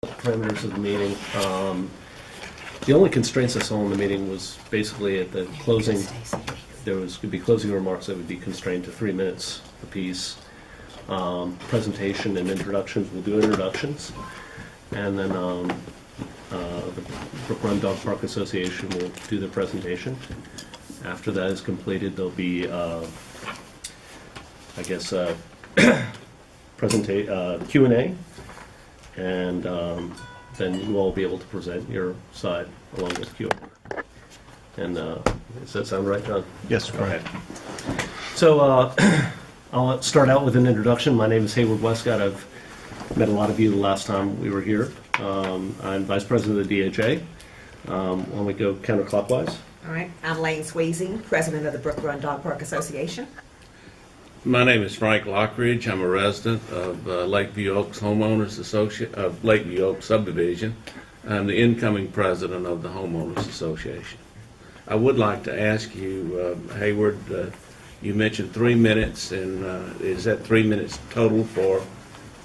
Parameters of the meeting. The only constraints I saw in the meeting was basically at the closing, could be closing remarks that would be constrained to 3 minutes apiece. Presentation and introductions, we'll do introductions. And then the Brook Run Dog Park Association will do the presentation. After that is completed, there'll be, Q&A. And then you all will be able to present your side along with Q&A. And does that sound right, John? Yes, correct. Okay. So I'll start out with an introduction. My name is Hayward Westcott. I've met a lot of you the last time we were here. I'm Vice President of the DHA. Why don't we go counterclockwise? All right. I'm Lane Sweezy, President of the Brook Run Dog Park Association. My name is Frank Lockridge. I'm a resident of Lakeview Oaks Homeowners Association, of Lakeview Oaks Subdivision. I'm the incoming president of the Homeowners Association. I would like to ask you, Hayward, you mentioned 3 minutes, and is that 3 minutes total for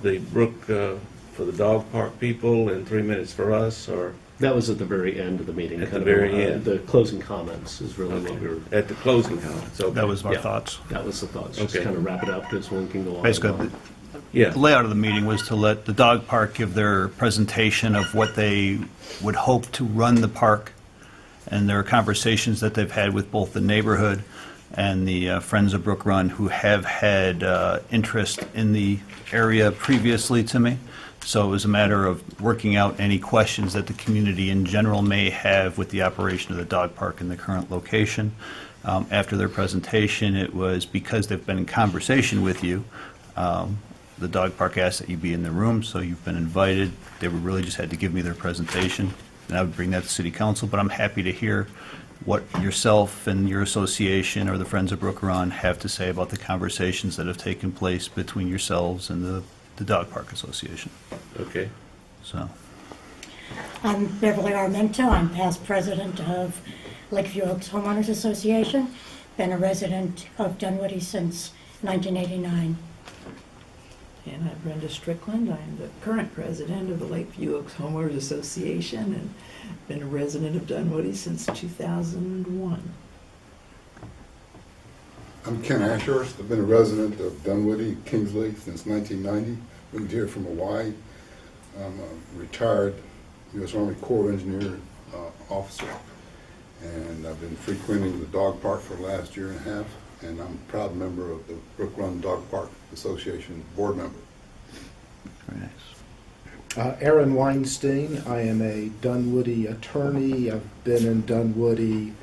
the Brook, for the dog park people, and 3 minutes for us, or? That was at the very end of the meeting. At the very end. The closing comments is really what we were... At the closing comments, okay. That was our Yeah. thoughts. That was the thoughts. Just Okay. kind of wrap it up because one can go on. Basically, Yeah. the layout of the meeting was to let the dog park give their presentation of what they would hope to run the park, and there are conversations that they've had with both the neighborhood and the Friends of Brook Run, who have had interest in the area previously to me. So it was a matter of working out any questions that the community in general may have with the operation of the dog park in the current location. After their presentation, it was because they've been in conversation with you, the dog park asked that you be in the room, so you've been invited. They were really just had to give me their presentation, and I would bring that to City Council, but I'm happy to hear what yourself and your association or the Friends of Brook Run have to say about the conversations that have taken place between yourselves and the Dog Park Association. Okay. So, I'm Beverly Armento. I'm past president of Lakeview Oaks Homeowners Association. Been a resident of Dunwoody since 1989. And I'm Brenda Strickland. I'm the current president of the Lakeview Oaks Homeowners Association and been a resident of Dunwoody since 2001. I'm Ken Ashurst. I've been a resident of Dunwoody, Kingsley since 1990. Moved here from Hawaii. I'm a retired U.S. Army Corps of Engineer officer, and I've been frequenting the dog park for the last year and a half, and I'm a proud member of the Brook Run Dog Park Association board member. very nice. Aaron Weinstein. I am a Dunwoody attorney. I've been in Dunwoody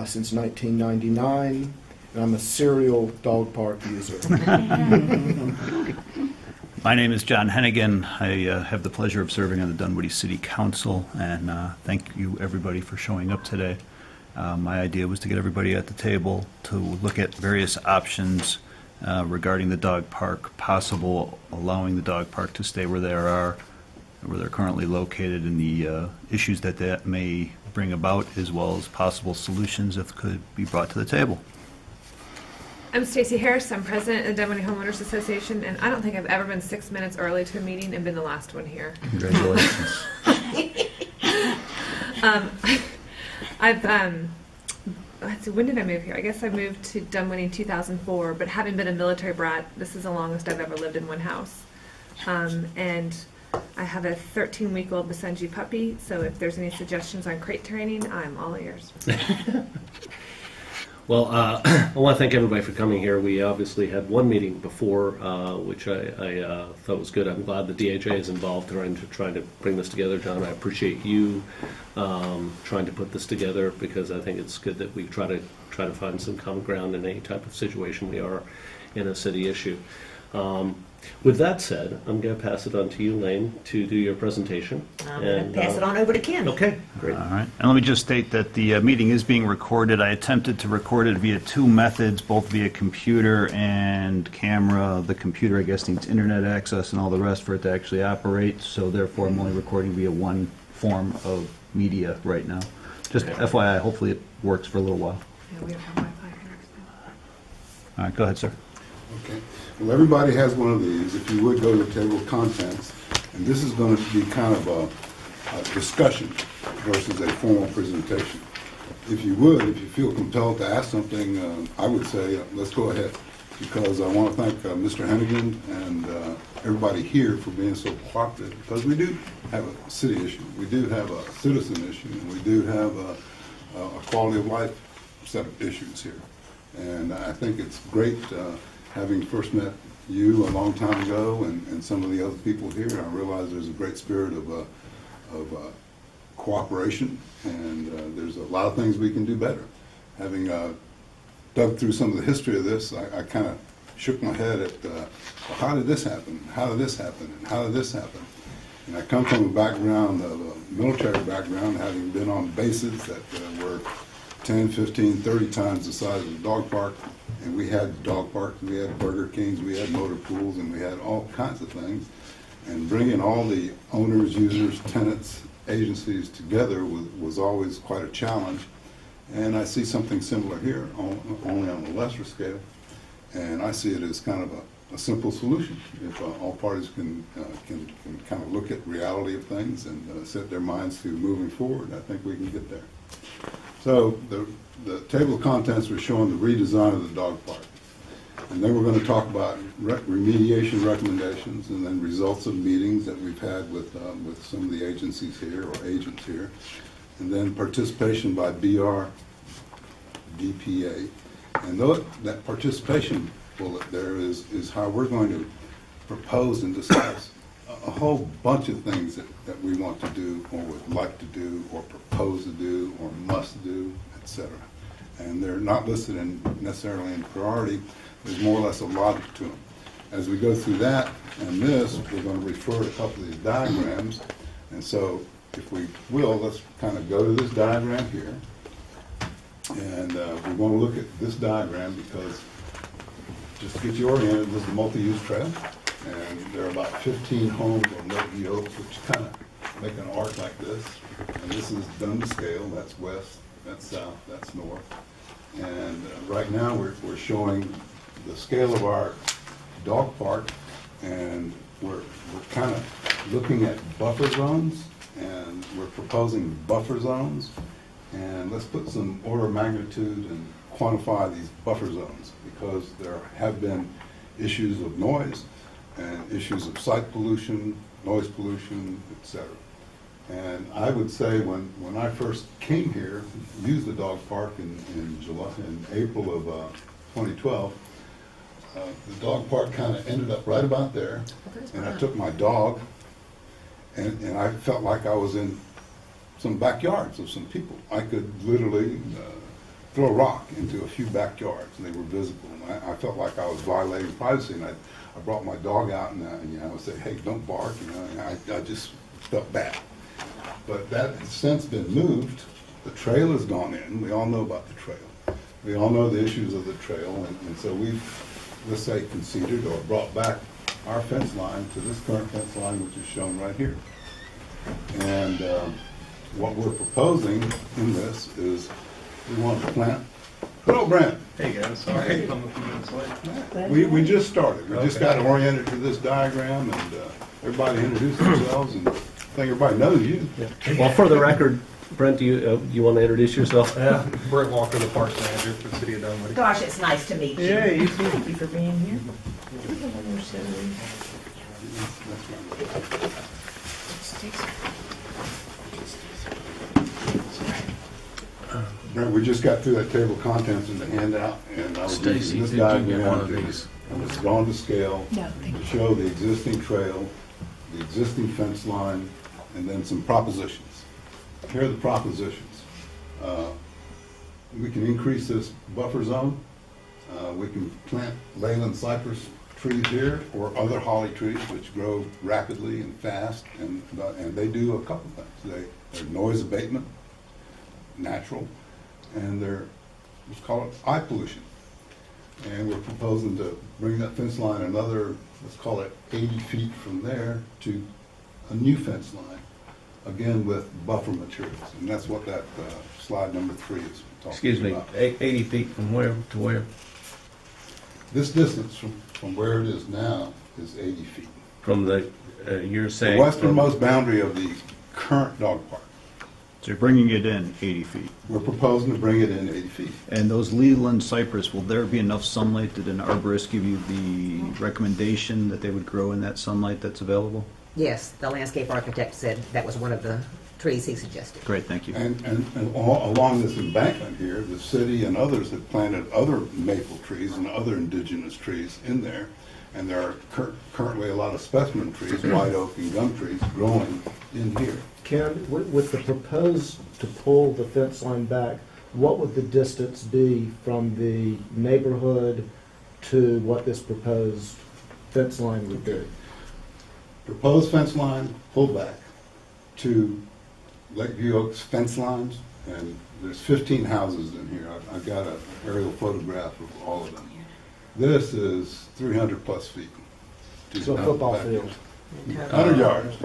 since 1999, and I'm a serial dog park user. My name is John Hennigan. I have the pleasure of serving on the Dunwoody City Council, and thank you everybody for showing up today. My idea was to get everybody at the table to look at various options regarding the dog park, possible allowing the dog park to stay where they are, where they're currently located, and the issues that that may bring about, as well as possible solutions that could be brought to the table. I'm Stacey Harris. I'm president of the Dunwoody Homeowners Association, and I don't think I've ever been 6 minutes early to a meeting and been the last one here. Congratulations. Let's see, when did I move here? I guess I moved to Dunwoody in 2004, but having been a military brat, this is the longest I've ever lived in one house. And I have a 13-week-old Basenji puppy, so if there's any suggestions on crate training, I'm all ears. Well, I want to thank everybody for coming here. We obviously had one meeting before, which I thought was good. I'm glad the DHA is involved trying to bring this together. John, I appreciate you trying to put this together, because I think it's good that we try to find some common ground in any type of situation we are in a city issue. With that said, I'm going to pass it on to you, Lane, to do your presentation. I'm going to pass it on over to Ken. Okay, great. All right. And let me just state that the meeting is being recorded. I attempted to record it via two methods, both via computer and camera. The computer, I guess, needs internet access and all the rest for it to actually operate, so therefore I'm only recording via one form of media right now. Just Okay. FYI, hopefully it works for a little while. Yeah, we don't have Wi-Fi here. All right, go ahead, sir. Okay. Well, everybody has one of these. If you would go to the table of contents, And this is going to be kind of a discussion versus a formal presentation. If you would, if you feel compelled to ask something, I would say, let's go ahead. Because I want to thank Mr. Hennigan and everybody here for being so cooperative. Because we do have a city issue, we do have a citizen issue, and we do have a quality of life set of issues here. And I think it's great having first met you a long time ago and some of the other people here. I realize there's a great spirit of cooperation, and there's a lot of things we can do better. Having dug through some of the history of this, I kind of shook my head at, well, how did this happen? How did this happen? And how did this happen? And I come from a background of a military background, having been on bases that were 10, 15, 30 times the size of the dog park. And we had dog parks, we had Burger Kings, we had motor pools, and we had all kinds of things. And bringing all the owners, users, tenants, agencies together was always quite a challenge. And I see something similar here, only on a lesser scale. And I see it as kind of a simple solution. If all parties can kind of look at reality of things and set their minds to moving forward, I think we can get there. So the table of contents was showing the redesign of the dog park. And then we're going to talk about remediation recommendations and then results of meetings that we've had with some of the agencies here or agents here. And then participation by BR, DPA. And that participation bullet there is how we're going to propose and discuss a whole bunch of things that we want to do or would like to do or propose to do or must do, etc. And they're not listed necessarily in priority. There's more or less a logic to them. As we go through that and this, we're going to refer to a couple of these diagrams. And so if we will, let's kind of go to this diagram here. And we're going to look at this diagram because, just to get you oriented, this is a multi-use trail. And there are about 15 homes on Lake Oaks, which kind of make an arc like this. And this is done to scale. That's west, that's south, that's north. And right now we're showing the scale of our dog park, and we're kind of looking at buffer zones, and we're proposing buffer zones. And let's put some order of magnitude and quantify these buffer zones, because there have been issues of noise and issues of site pollution, noise pollution, etc. And I would say when I first came here, used the dog park in April of 2012, the dog park kind of ended up right about there. And I took my dog, and I felt like I was in some backyards of some people. I could literally throw a rock into a few backyards, and they were visible. And I felt like I was violating privacy, and I brought my dog out, and I would say, hey, don't bark. And I just felt bad. But that has since been moved. The trail has gone in. We all know about the trail. We all know the issues of the trail, and so we've, let's say, conceded or brought back our fence line to this current fence line, which is shown right here. And what we're proposing in this is we want to plant. Hello, Brent. Hey guys, sorry I'm a few minutes late. We just started. We just got oriented to this diagram, and everybody introduced themselves, and I think everybody knows you. Yeah. Well, for the record, Brent, do you want to introduce yourself? Yeah, Brook Walker, the Parks Manager for the City of Dunwoody. Gosh, it's nice to meet you. Yeah, you too. Thank you for being here. Brent, we just got through that table of contents in the handout, and I was using this diagram it's drawn to scale to show the existing trail, the existing fence line, and then some propositions. Here are the propositions. We can increase this buffer zone. We can plant Leyland cypress trees here or other holly trees which grow rapidly and fast, and they do a couple things. They're noise abatement, natural, and they're, let's call it eye pollution. And we're proposing to bring that fence line another, let's call it 80 feet from there to a new fence line, again with buffer materials. And that's what that slide number 3 is talking Excuse me, about. 80 feet from where to where? This distance from where it is now is 80 feet. From the you're The saying. westernmost boundary of the current dog park. So you're bringing it in 80 feet. We're proposing to bring it in 80 feet. And those Leland cypress, will there be enough sunlight? Did an arborist give you the recommendation that they would grow in that sunlight that's available? Yes, the landscape architect said that was one of the trees he suggested. Great, thank you. And along this embankment here, the city and others have planted other maple trees and other indigenous trees in there. And there are currently a lot of specimen trees, white oak and gum trees, growing in here. Ken, with the proposed to pull the fence line back, what would the distance be from the neighborhood to what this proposed fence line would be? Proposed fence line, pull back to Lakeview Oaks fence lines, and there's 15 houses in here. I've got an aerial photograph of all of them. This is 300 plus feet. to So a the football back. field. 100 yards.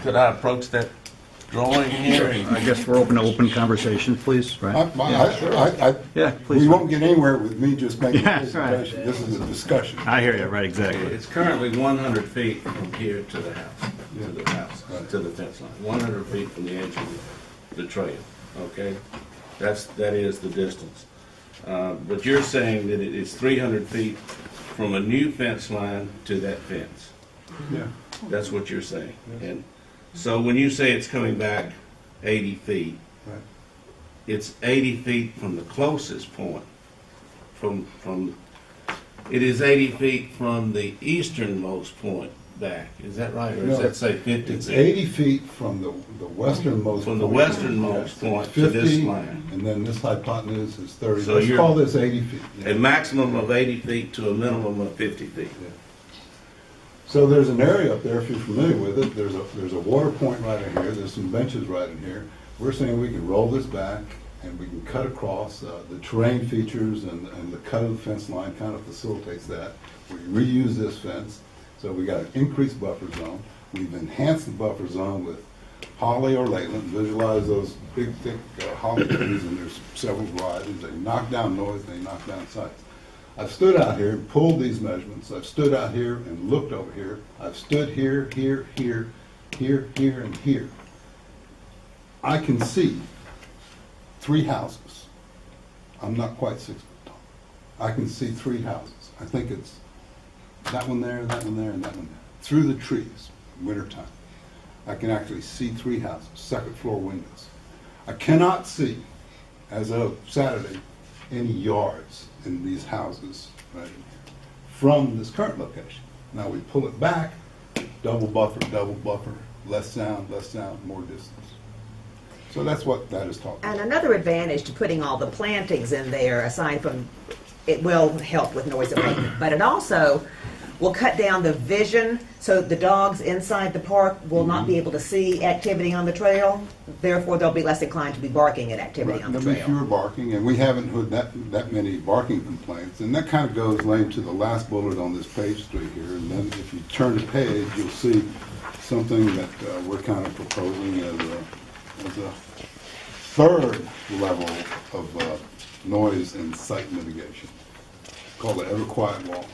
Could I approach that drawing here? I guess we're open to open conversation, please, right? Yeah, please. We won't get anywhere with me just making a Yeah, right. presentation. This is a discussion. I hear you, right, exactly. It's currently 100 feet from here to the house, Right. to the fence line. 100 feet from the edge of the trail, okay? That is the distance. But you're saying that it is 300 feet from a new fence line to that fence. Yeah. That's what you're saying. And so when you say it's coming back 80 feet, Right. it's 80 feet from the closest point. It is 80 feet from the easternmost point back. Is that right? Or does No, that say 50 It's feet? 80 feet from the westernmost. From the point. westernmost Yes, point it's to this 50, line. And then this hypotenuse is 30. So Let's you're- call this 80 feet. A maximum of 80 feet to a minimum of 50 feet. Yeah. So there's an area up there, if you're familiar with it, there's a water point right in here, there's some benches right in here. We're saying we can roll this back and we can cut across. The terrain features and the cut of the fence line kind of facilitates that. We reuse this fence, so we got an increased buffer zone. We've enhanced the buffer zone with holly or Leyland. Visualize those big, thick holly trees, and there's several varieties. They knock down noise, they knock down sights. I've stood out here and pulled these measurements. I've stood out here and looked over here. I've stood here, here, here, here, here, and here. I can see 3 houses. I'm not quite 6 foot tall. I can see 3 houses. I think it's that one there, that one there, and that one there. Through the trees, wintertime. I can actually see 3 houses, second floor windows. I cannot see, as of Saturday, any yards in these houses right in here from this current location. Now we pull it back, double buffer, less sound, more distance. So that's what that is talking about. And another advantage to putting all the plantings in there, aside from, it will help with noise abatement, but it also will cut down the vision, so the dogs inside the park will not be able to see activity on the trail. Therefore, they'll be less inclined to be barking at activity Right, on the there'll be trail. fewer barking, and we haven't heard that many barking complaints. And that kind of goes, Lane, to the last bullet on this page 3 here. And then if you turn the page, you'll see something that we're kind of proposing as a third level of noise and sight mitigation, called the Ever Quiet Wall.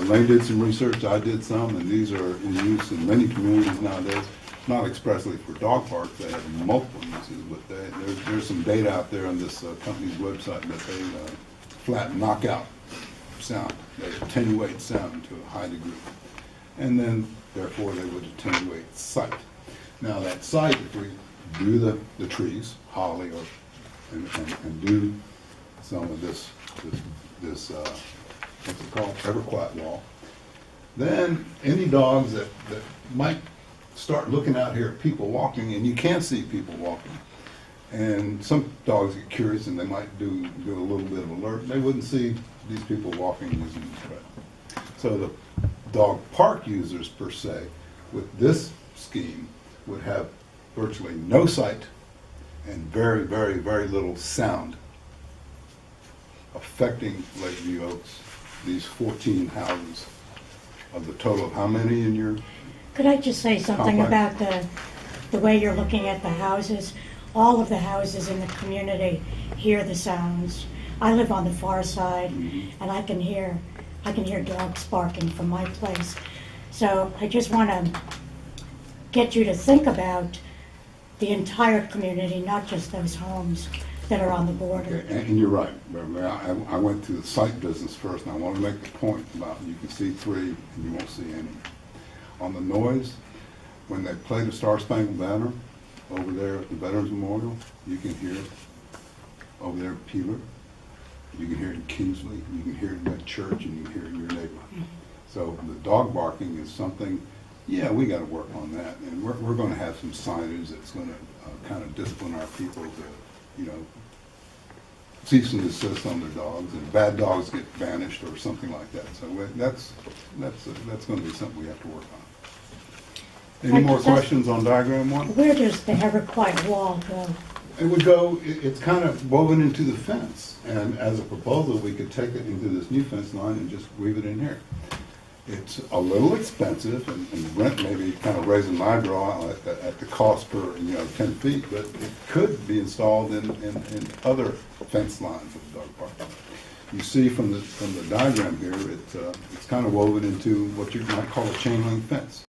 Lane did some research, I did some, and these are in use in many communities nowadays. Not expressly for dog parks, they have multiple uses, but there's some data out there on this company's website that they flat knockout sound. They attenuate sound to a high degree. And then, therefore, they would attenuate sight. Now, that sight, if we do the trees, holly, and do some of this what's it called, Ever Quiet Wall, then any dogs that might start looking out here at people walking, and you can see people walking, and some dogs get curious and they might do a little bit of alert, they wouldn't see these people walking using the trail. So the dog park users per se, with this scheme, would have virtually no sight and very, very, very little sound affecting Lakeview Oaks, these 14 houses of the total of how many in your? Could I just say something Complex. about the way you're looking at the houses? All of the houses in the community hear the sounds. I live on the far side, and I can hear I can hear dogs barking from my place. So I just want to get you to think about the entire community, not just those homes that are on the border. Okay, and you're right, Beverly. I went to the site business first, and I want to make the point about you can see 3 and you won't see any. On the noise, when they play the Star Spangled Banner over there at the Veterans Memorial, you can hear it over there at Peeler. You can hear it in Kingsley, you can hear it in that church, and you can hear it in your neighborhood. So the dog barking is something, yeah, we got to work on that, and we're going to have some signage that's going to kind of discipline our people to, you know, cease and desist on their dogs, and bad dogs get banished or something like that. So that's going to be something we have to work on. Any more questions on diagram 1? Where does the Everquiet wall go? It would go, it's kind of woven into the fence, and as a proposal, we could take it into this new fence line and just weave it in here. It's a little expensive, and Brent may be kind of raising my eyebrow at the cost per, 10 feet, but it could be installed in other fence lines of the dog park. You see from the diagram here, it's kind of woven into what you might call a chain link fence.